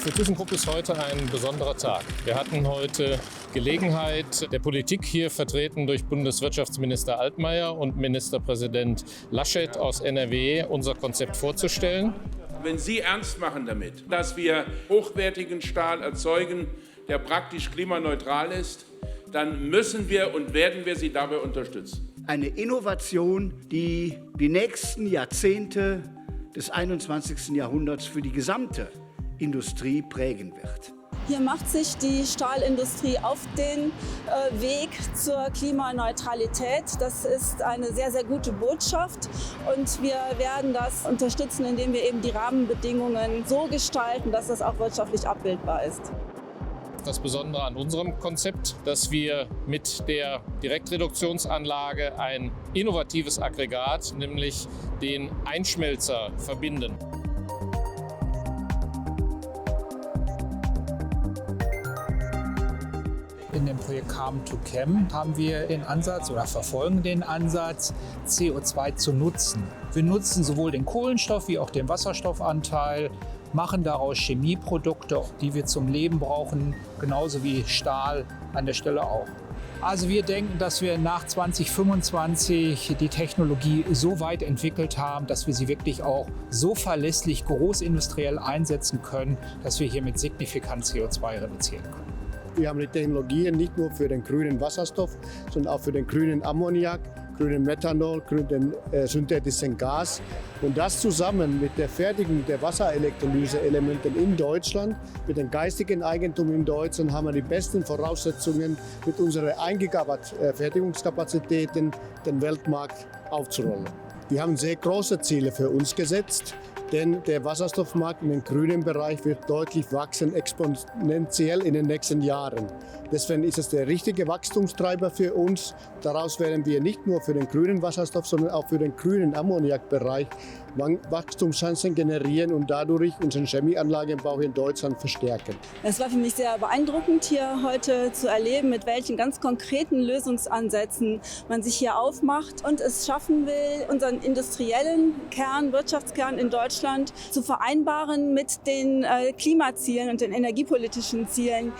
Für thyssenkrupp ist heute ein besonderer Tag. Wir hatten heute Gelegenheit der Politik hier vertreten durch Bundeswirtschaftsminister Altmaier und Ministerpräsident Laschet aus NRW unser Konzept vorzustellen. Wenn Sie ernst machen damit, dass wir hochwertigen Stahl erzeugen, der praktisch klimaneutral ist, dann müssen wir und werden wir Sie dabei unterstützen. Eine Innovation, die die nächsten Jahrzehnte des 21. Jahrhunderts für die gesamte Industrie prägen wird. Hier macht sich die Stahlindustrie auf den Weg zur Klimaneutralität. Das ist eine sehr, sehr gute Botschaft und wir werden das unterstützen, indem wir eben die Rahmenbedingungen so gestalten, dass das auch wirtschaftlich abbildbar ist. Das Besondere an unserem Konzept, dass wir mit der Direktreduktionsanlage ein innovatives Aggregat, nämlich den Einschmelzer, verbinden. In dem Projekt Carbon2Chem haben wir den Ansatz oder verfolgen den Ansatz, CO2 zu nutzen. Wir nutzen sowohl den Kohlenstoff wie auch den Wasserstoffanteil, machen daraus Chemieprodukte, die wir zum Leben brauchen, genauso wie Stahl an der Stelle auch. Also wir denken, dass wir nach 2025 die Technologie so weit entwickelt haben, dass wir sie wirklich auch so verlässlich großindustriell einsetzen können, dass wir hiermit signifikant CO2 reduzieren können. Wir haben die Technologien nicht nur für den grünen Wasserstoff, sondern auch für den grünen Ammoniak, grünen Methanol, grünen synthetischen Gas. Und das zusammen mit der Fertigung der Wasserelektrolyse-Elementen in Deutschland, mit dem geistigen Eigentum in Deutschland, haben wir die besten Voraussetzungen, mit unseren 1 Gigawatt Fertigungskapazitäten den Weltmarkt aufzurollen. Wir haben sehr große Ziele für uns gesetzt. Denn der Wasserstoffmarkt in den grünen Bereich wird deutlich wachsen, exponentiell in den nächsten Jahren. Deswegen ist es der richtige Wachstumstreiber für uns. Daraus werden wir nicht nur für den grünen Wasserstoff, sondern auch für den grünen Ammoniakbereich Wachstumschancen generieren und dadurch unseren Chemieanlagenbau in Deutschland verstärken. Es war für mich sehr beeindruckend, hier heute zu erleben, mit welchen ganz konkreten Lösungsansätzen man sich hier aufmacht und es schaffen will, unseren industriellen Kern, Wirtschaftskern in Deutschland zu vereinbaren mit den Klimazielen und den energiepolitischen Zielen.